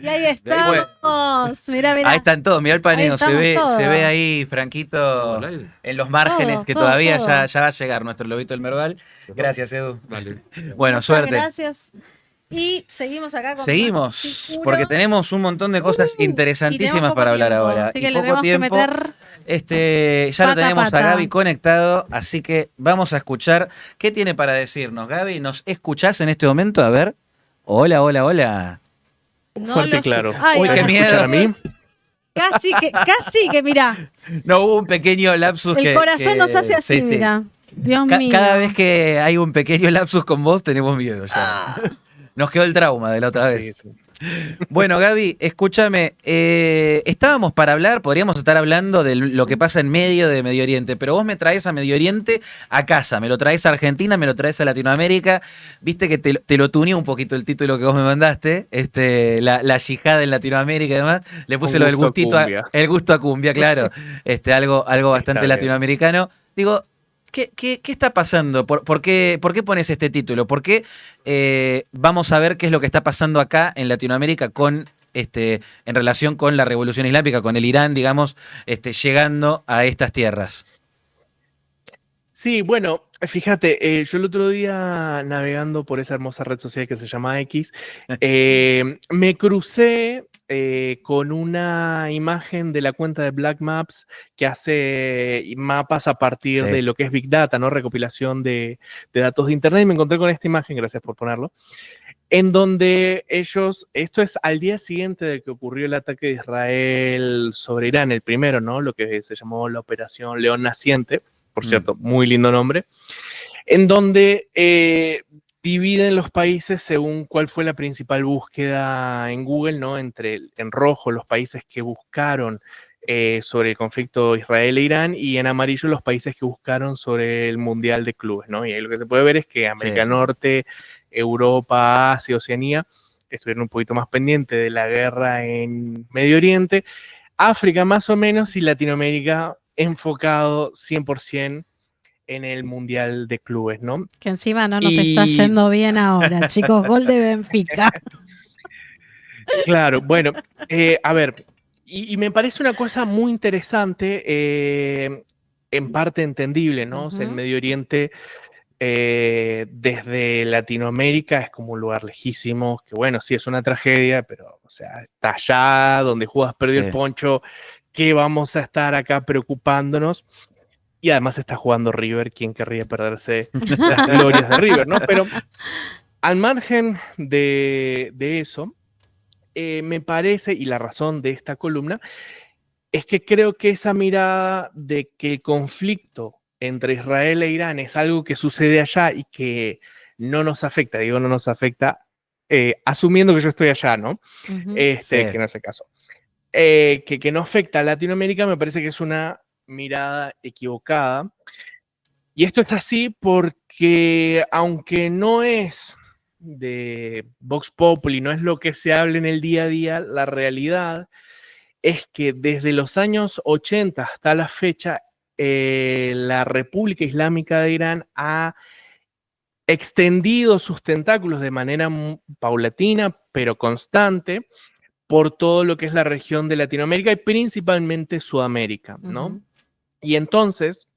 Y ahí estamos. Mirá, mirá. Ahí están todos, mirá el paneo, se estamos ve todos. ahí, Franquito, en los márgenes, Todo, que todo, todavía todo. ya va a llegar nuestro lobito del Merval. Gracias, Edu. Vale. Bueno, Muchas suerte. gracias. Y seguimos acá con más Seguimos, Cicuro. porque tenemos un montón de cosas Y interesantísimas tenemos poco para hablar tiempo, ahora. así Y que le poco tenemos que tiempo. meter Ya lo pata a tenemos a pata. Gaby conectado, así que vamos a escuchar qué tiene para decirnos. Gaby, ¿nos escuchás en este momento? A ver. Hola, hola, hola. No Fuerte lo y claro. Ay, Uy, qué ahora sí. miedo. ¿Escuchar a mí? Casi que mirá. No hubo un pequeño lapsus El corazón nos hace así, sí, sí. mirá. Dios mío. Cada vez que hay un pequeño lapsus con vos, tenemos miedo ya. Nos quedó el trauma de la otra vez. Sí. Bueno, Gaby, escúchame. Estábamos para hablar, podríamos estar hablando de lo que pasa en medio de Medio Oriente, pero vos me traes a Medio Oriente a casa, me lo traes a Argentina, me lo traes a Latinoamérica. Viste que te lo tuneé un poquito el título que vos me mandaste, la yihad en Latinoamérica y demás. Le puse Un lo del gusto a gustito, cumbia. el gusto a cumbia, claro. Algo bastante bien. latinoamericano. Digo, ¿qué está pasando? ¿Por qué pones este título? ¿Por qué vamos a ver qué es lo que está pasando acá en Latinoamérica en relación con la Revolución Islámica, con el Irán, digamos, llegando a estas tierras? Sí, bueno, fíjate, yo el otro día navegando por esa hermosa red social que se llama X, me crucé con una imagen de la cuenta de Black Maps que hace mapas a partir Sí. de lo que es Big Data, ¿no? Recopilación de datos de Internet, y me encontré con esta imagen, gracias por ponerlo, en donde ellos, esto es al día siguiente de que ocurrió el ataque de Israel sobre Irán, el primero, ¿no? Lo que se llamó la Operación León Naciente, por cierto, muy lindo nombre, en donde dividen los países según cuál fue la principal búsqueda en Google, ¿no? En rojo los países que buscaron sobre el conflicto Israel-Irán y en amarillo los países que buscaron sobre el Mundial de Clubes, ¿no? Y ahí lo que se puede ver es que América Norte, Europa, Asia, Oceanía estuvieron un poquito más pendientes de la guerra en Medio Oriente, África más o menos y Latinoamérica enfocado 100% en el Mundial de Clubes, ¿no? Que encima no nos está yendo bien ahora, chicos. Gol de Benfica. Claro, bueno, a ver, y me parece una cosa muy interesante, en parte entendible, ¿no? O sea, el Medio Oriente desde Latinoamérica es como un lugar lejísimo, que bueno, sí es una tragedia, pero, o sea, está allá donde Judas perdió el poncho, que vamos a estar acá preocupándonos. Y además está jugando River, ¿quién querría perderse las glorias de River, ¿no? Pero al margen de eso, me parece, y la razón de esta columna, es que creo que esa mirada de que el conflicto entre Israel e Irán es algo que sucede allá y que no nos afecta, digo no nos afecta, asumiendo que yo estoy allá, ¿no? Que no es el caso. Que no afecta a Latinoamérica, me parece que es una mirada equivocada. Y esto es así porque, aunque no es de Vox Populi, no es lo que se habla en el día a día, la realidad es que desde los años 80 hasta la fecha, la República Islámica de Irán ha extendido sus tentáculos de manera paulatina, pero constante, por todo lo que es la región de Latinoamérica y principalmente Sudamérica, ¿no? Y entonces,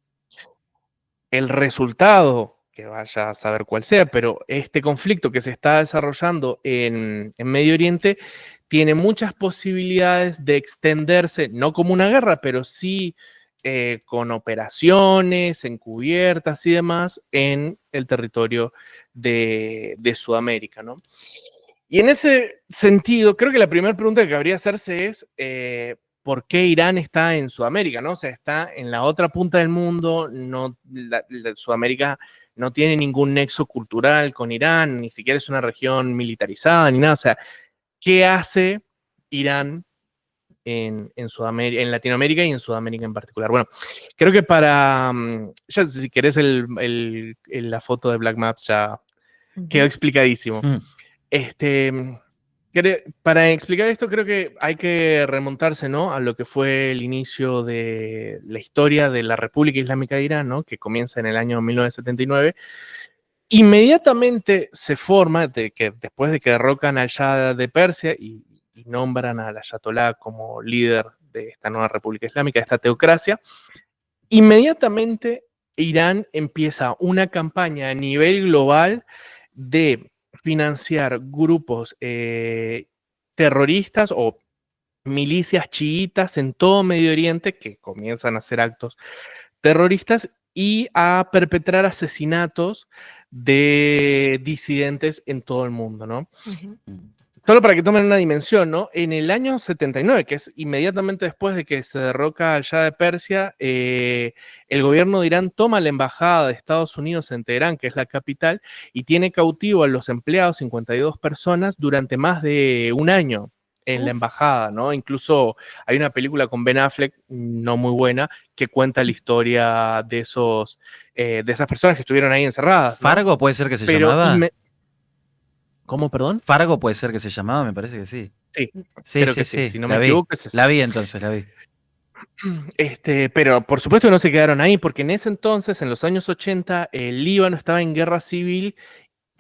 el resultado, que vaya a saber cuál sea, pero este conflicto que se está desarrollando en Medio Oriente tiene muchas posibilidades de extenderse, no como una guerra, pero sí con operaciones encubiertas y demás en el territorio de Sudamérica, ¿no? Y en ese sentido, creo que la primera pregunta que cabría hacerse es ¿por qué Irán está en Sudamérica? ¿No? O sea, está en la otra punta del mundo, no, Sudamérica no tiene ningún nexo cultural con Irán, ni siquiera es una región militarizada, ni nada. O sea, ¿qué hace Irán en Sudamérica, en Latinoamérica y en Sudamérica en particular? Bueno, creo que ya si querés la foto de Black Maps ya quedó explicadísimo. Para explicar esto creo que hay que remontarse, ¿no?, a lo que fue el inicio de la historia de la República Islámica de Irán, ¿no?, que comienza en el año 1979. Inmediatamente se forma, después de que derrocan al Shah de Persia y y nombran al ayatolá como líder de esta nueva República Islámica, de esta teocracia, inmediatamente Irán empieza una campaña a nivel global de financiar grupos terroristas o milicias chiitas en todo Medio Oriente que comienzan a hacer actos terroristas y a perpetrar asesinatos de disidentes en todo el mundo, ¿no? Solo para que tomen una dimensión, ¿no? En el año 79, que es inmediatamente después de que se derroca al Shah de Persia, el gobierno de Irán toma la embajada de Estados Unidos en Teherán, que es la capital, y tiene cautivo a los empleados, 52 personas, durante más de un año en la embajada, ¿no? Incluso hay una película con Ben Affleck, no muy buena, que cuenta la historia de esas personas que estuvieron ahí encerradas, ¿no? ¿Fargo puede ser que se llamaba? ¿Cómo, perdón? Fargo puede ser que se llamaba, me parece que sí. Sí, Sí, creo sí, que sí. sí. Si no me equivoco, es esa. La vi entonces, la vi. Pero por supuesto no se quedaron ahí, porque en ese entonces, en los años 80, el Líbano estaba en guerra civil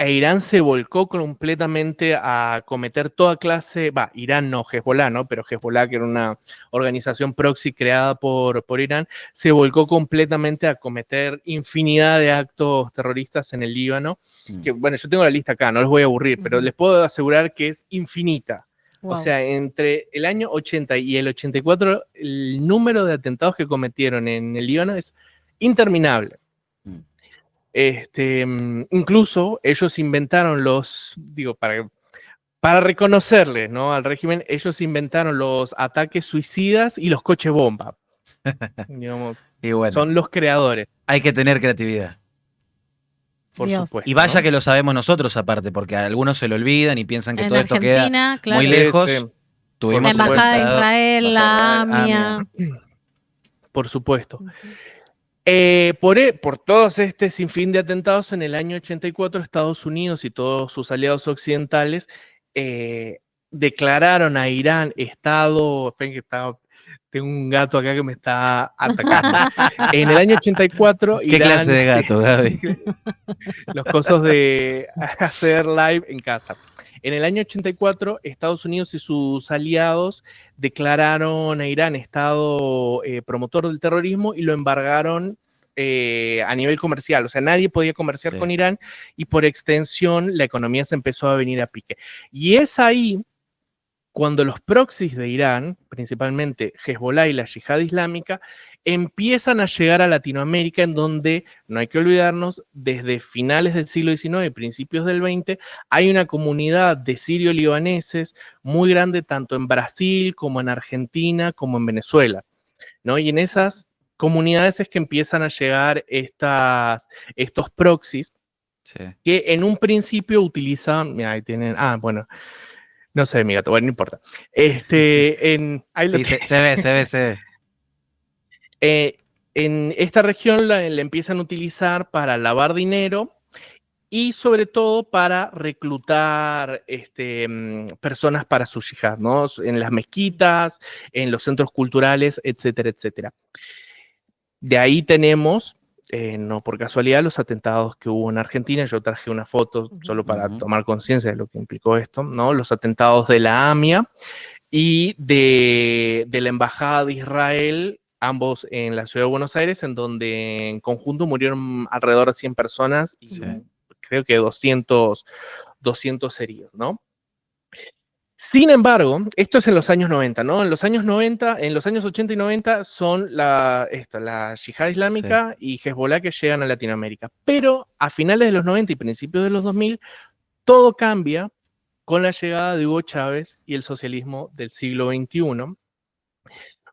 e Irán se volcó completamente a cometer toda clase, Irán no, Hezbollah, ¿no? Pero Hezbollah, que era una organización proxy creada por Irán, se volcó completamente a cometer infinidad de actos terroristas en el Líbano, que bueno, yo tengo la lista acá, no les voy a aburrir, pero les puedo asegurar que es infinita. Wow. O sea, entre el año 80 y el 84, el número de atentados que cometieron en el Líbano es interminable. Incluso ellos inventaron para reconocerle, ¿no? Al régimen, ellos inventaron los ataques suicidas y los coches bomba. Digamos, y bueno, son los creadores. Hay que tener creatividad. Por supuesto. Y vaya, ¿no? que lo sabemos nosotros aparte, porque algunos se lo olvidan y piensan que en todo Argentina, esto queda claro, muy lejos. La Embajada de Israel, la AMIA. Por supuesto. Por todos sinfín de atentados, en el año 84 Estados Unidos y todos sus aliados occidentales declararon a Irán Estado. Esperen que tengo un gato acá que me está atacando. En el año 84 ¿Qué Irán, clase de gato, Gaby? Los cosos de hacer live en casa. En el año 84, Estados Unidos y sus aliados declararon a Irán Estado promotor del terrorismo y lo embargaron a nivel comercial. O sea, nadie podía comerciar con Irán y por extensión la economía se empezó a venir a pique. Y es ahí cuando los proxies de Irán, principalmente Hezbollah y la Yihad Islámica, empiezan a llegar a Latinoamérica, en donde, no hay que olvidarnos, desde finales del siglo XIX y principios del XX, hay una comunidad de sirio-libaneses muy grande, tanto en Brasil como en Argentina, como en Venezuela, ¿no? Y en esas comunidades es que empiezan a llegar estos proxies, que en un principio utilizan, mira, ahí tienen, bueno, no sé, mi gato, bueno, no importa. Se ve. En esta región la empiezan a utilizar para lavar dinero y sobre todo para reclutar personas para su yihad, ¿no? En las mezquitas, en los centros culturales, etcétera, etcétera. De ahí tenemos, no por casualidad, los atentados que hubo en Argentina. Yo traje una foto solo para tomar conciencia de lo que implicó esto, ¿no? Los atentados de la AMIA y de la Embajada de Israel, ambos en la ciudad de Buenos Aires, en donde en conjunto murieron alrededor de 100 personas y creo que 200 heridos, ¿no? Sin embargo, esto es en los años 90, ¿no? En los años 80 y 90 son la Yihad Islámica y Hezbollah que llegan a Latinoamérica. Pero a finales de los 90 y principios de los 2000, todo cambia con la llegada de Hugo Chávez y el socialismo del siglo XXI,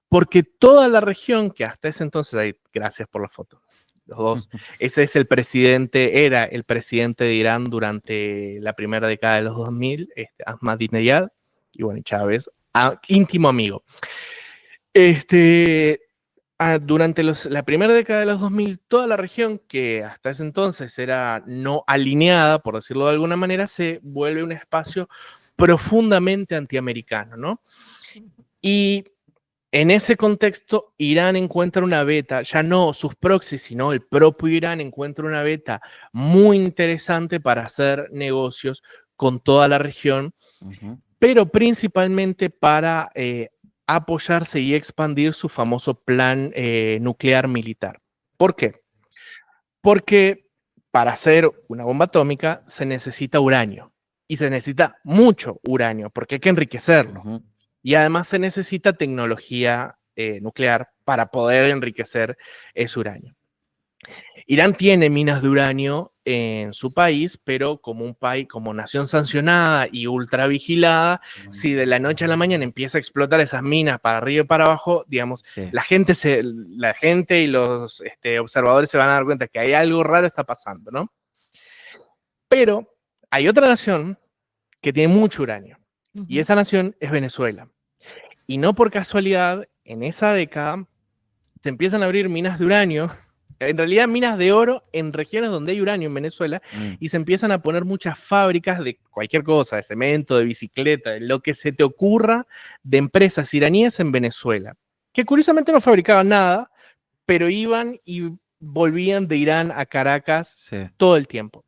porque toda la región que hasta ese entonces, gracias por la foto, los dos, ese es era el presidente de Irán durante la primera década de los 2000, Ahmadinejad, y bueno, Chávez, íntimo amigo. Durante la primera década de los 2000, toda la región que hasta ese entonces era no alineada, por decirlo de alguna manera, se vuelve un espacio profundamente antiamericano, ¿no? Y en ese contexto, Irán encuentra una beta, ya no sus proxies, sino el propio Irán encuentra una beta muy interesante para hacer negocios con toda la región, pero principalmente para apoyarse y expandir su famoso plan nuclear militar. ¿Por qué? Porque para hacer una bomba atómica se necesita uranio y se necesita mucho uranio porque hay que enriquecerlo. Ujú. Y además se necesita tecnología nuclear para poder enriquecer ese uranio. Irán tiene minas de uranio en su país, pero como un país, como nación sancionada y ultra vigilada, si de la noche a la mañana empieza a explotar esas minas para arriba y para abajo, digamos, Sí. la gente y los observadores se van a dar cuenta que hay algo raro está pasando, ¿no? Pero hay otra nación que tiene mucho uranio y esa nación es Venezuela. Y no por casualidad, en esa década se empiezan a abrir minas de uranio, en realidad minas de oro en regiones donde hay uranio en Venezuela, y se empiezan a poner muchas fábricas de cualquier cosa, de cemento, de bicicleta, de lo que se te ocurra, de empresas iraníes en Venezuela, que curiosamente no fabricaban nada, pero iban y volvían de Irán a Caracas Sí. todo el tiempo.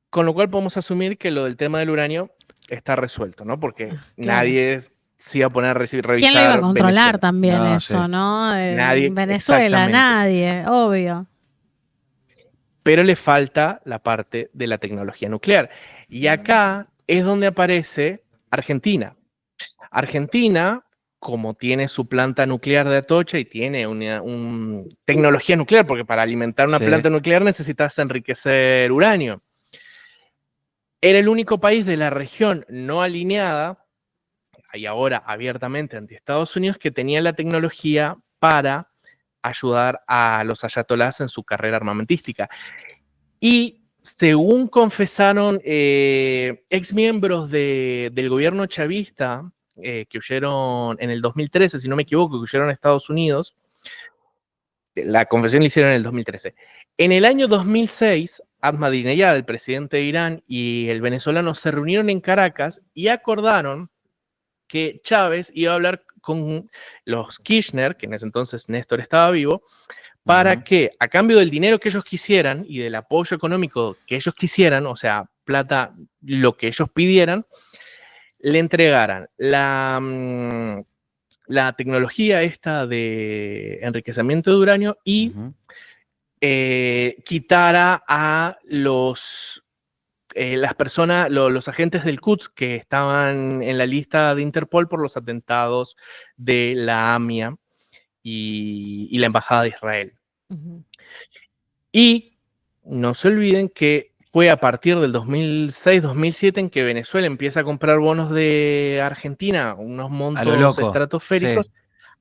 Con lo cual podemos asumir que lo del tema del uranio está resuelto, ¿no? Porque Claro. nadie se iba a poner a revisar. ¿Quién lo iba a controlar Venezuela. también No, eso, sí. no? Nadie, Venezuela, exactamente. nadie, obvio. Pero le falta la parte de la tecnología nuclear. Y acá es donde aparece Argentina. Argentina, como tiene su planta nuclear de Atocha y tiene una tecnología nuclear, porque para alimentar una Sí. planta nuclear necesitas enriquecer uranio. Era el único país de la región no alineada, y ahora abiertamente ante Estados Unidos, que tenía la tecnología para ayudar a los ayatolás en su carrera armamentística. Y según confesaron exmiembros del gobierno chavista que huyeron en el 2013, si no me equivoco, que huyeron a Estados Unidos, la confesión la hicieron en el 2013. En el año 2006, Ahmadinejad, el presidente de Irán, y el venezolano se reunieron en Caracas y acordaron que Chávez iba a hablar con los Kirchner, que en ese entonces Néstor estaba vivo, para que a cambio del dinero que ellos quisieran y del apoyo económico que ellos quisieran, o sea, plata, lo que ellos pidieran, le entregaran la tecnología esta de enriquecimiento de uranio y quitara a las personas, los agentes del Quds que estaban en la lista de Interpol por los atentados de la AMIA y la Embajada de Israel. Y no se olviden que fue a partir del 2006-2007 en que Venezuela empieza a comprar bonos de Argentina, unos A lo montos loco. estratosféricos, Sí.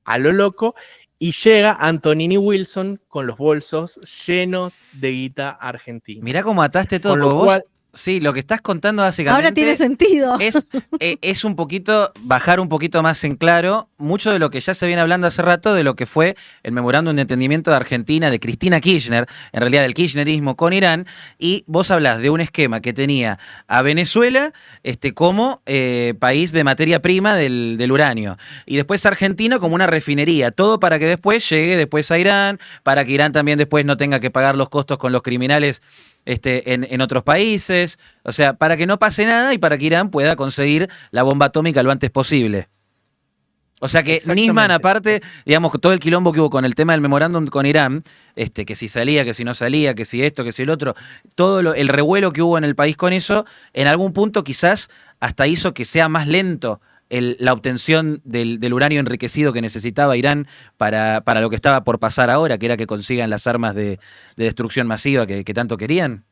a lo loco, y llega Antonini Wilson con los bolsos llenos de guita argentina. Mirá cómo ataste todo, Con lo porque vos, cual, sí, lo que estás contando básicamente Ahora tiene sentido. es un poquito, bajar un poquito más en claro mucho de lo que ya se viene hablando hace rato, de lo que fue el memorándum de entendimiento de Argentina, de Cristina Kirchner, en realidad del kirchnerismo con Irán, y vos hablás de un esquema que tenía a Venezuela como país de materia prima del uranio, y después Argentina como una refinería, todo para que después llegue después a Irán, para que Irán también después no tenga que pagar los costos con los criminales en otros países, o sea, para que no pase nada y para que Irán pueda conseguir la bomba atómica lo antes posible. O sea que Nisman, aparte, digamos, todo el quilombo que hubo con el tema del memorándum con Irán, que si salía, que si no salía, que si esto, que si el otro, todo el revuelo que hubo en el país con eso, en algún punto quizás hasta hizo que sea más lento la obtención del uranio enriquecido que necesitaba Irán para lo que estaba por pasar ahora, que era que consigan las armas de destrucción masiva que tanto querían.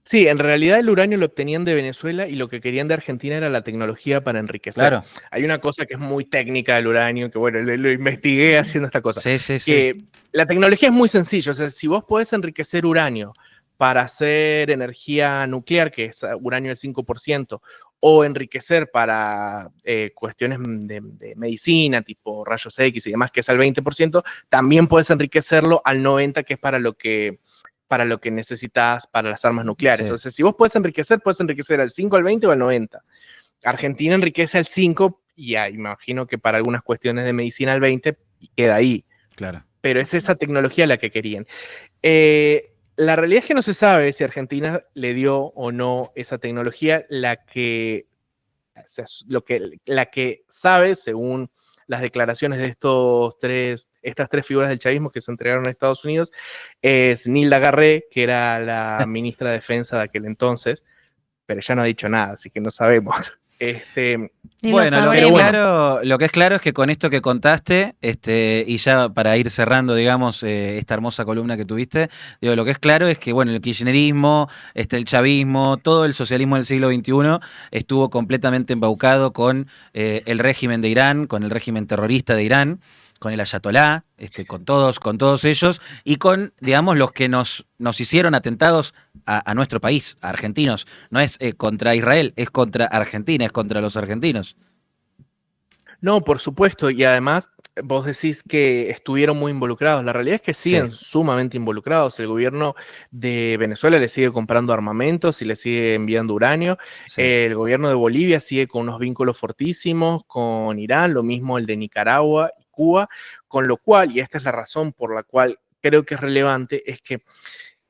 sí, en realidad el uranio lo obtenían de Venezuela y lo que querían de Argentina era la tecnología para enriquecer. Claro. Hay una cosa que es muy técnica del uranio, que bueno, lo investigué haciendo esta cosa. Sí, sí, sí. Que la tecnología es muy sencilla, o sea, si vos podés enriquecer uranio para hacer energía nuclear, que es uranio del 5%, o enriquecer para cuestiones de medicina, tipo rayos X y demás, que es al 20%, también puedes enriquecerlo al 90%, que es para lo que necesitas para las armas nucleares. Sí. O sea, si vos puedes enriquecer al 5, al 20 o al 90. Argentina enriquece al 5 y me imagino que para algunas cuestiones de medicina al 20 y queda ahí. Claro. Pero es esa tecnología la que querían. La realidad es que no se sabe si Argentina le dio o no esa tecnología. La que sabe, según las declaraciones de estas tres figuras del chavismo que se entregaron a Estados Unidos, es Nilda Garré, que era la ministra de Defensa de aquel entonces, pero ya no ha dicho nada, así que no sabemos. Ni Bueno, lo lo que, sabremos. lo que es claro es que con esto que contaste, y ya para ir cerrando, digamos, esta hermosa columna que tuviste, digo, lo que es claro es que, bueno, el kirchnerismo, el chavismo, todo el socialismo del siglo XXI estuvo completamente embaucado con el régimen de Irán, con el régimen terrorista de Irán, con el ayatolá, con todos ellos, y con, digamos, los que nos hicieron atentados a nuestro país, a argentinos. No es contra Israel, es contra Argentina, es contra los argentinos. No, por supuesto, y además vos decís que estuvieron muy involucrados. La realidad es que siguen Sí. sumamente involucrados. El gobierno de Venezuela le sigue comprando armamentos y le sigue enviando uranio. Sí. El gobierno de Bolivia sigue con unos vínculos fortísimos con Irán, lo mismo el de Nicaragua y Cuba, con lo cual, y esta es la razón por la cual creo que es relevante, es que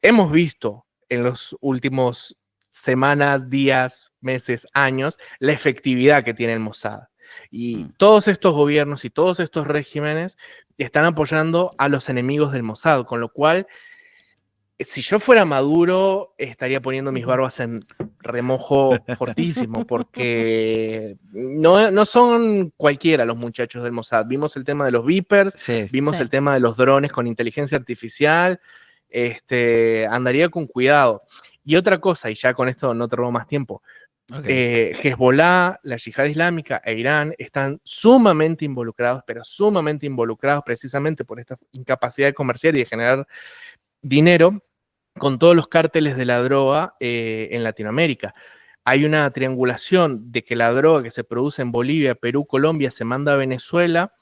hemos visto en los últimos semanas, días, meses, años, la efectividad que tiene el Mossad. Y todos estos gobiernos y todos estos regímenes están apoyando a los enemigos del Mossad, con lo cual, si yo fuera Maduro, estaría poniendo mis barbas en remojo fortísimo, porque no son cualquiera los muchachos del Mossad. Vimos el tema de los Vipers, Sí. vimos Sí. el tema de los drones con inteligencia artificial, andaría con cuidado. Y otra cosa, y ya con esto no te robo más tiempo, Okay. Hezbollah, la Yihad Islámica e Irán están sumamente involucrados, pero sumamente involucrados precisamente por esta incapacidad de comerciar y de generar dinero con todos los cárteles de la droga en Latinoamérica. Hay una triangulación de que la droga que se produce en Bolivia, Perú, Colombia se manda a Venezuela,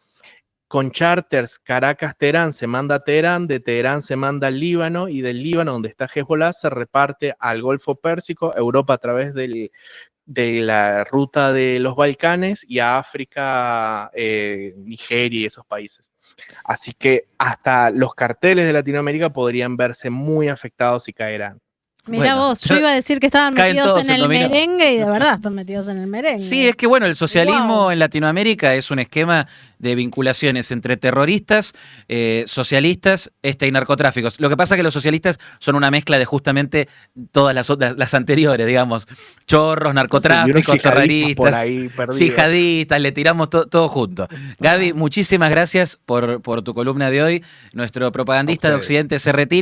con charters Caracas-Teherán se manda a Teherán, de Teherán se manda al Líbano y del Líbano, donde está Hezbollah, se reparte al Golfo Pérsico, Europa a través de la ruta de los Balcanes y a África, Nigeria y esos países. Así que hasta los carteles de Latinoamérica podrían verse muy afectados y caerán. Mirá Bueno, vos, yo iba a decir que estaban caen metidos todos en en el dominó. merengue y de verdad están metidos en el merengue. Sí, es que bueno, el socialismo Wow. en Latinoamérica es un esquema de vinculaciones entre terroristas, socialistas y narcotráficos. Lo que pasa es que los socialistas son una mezcla de justamente todas las anteriores, digamos. Chorros, narcotráficos, terroristas, por ahí perdidos. yihadistas, le tiramos todo junto. Gaby, muchísimas gracias por tu columna de hoy. Nuestro propagandista de Occidente se retira.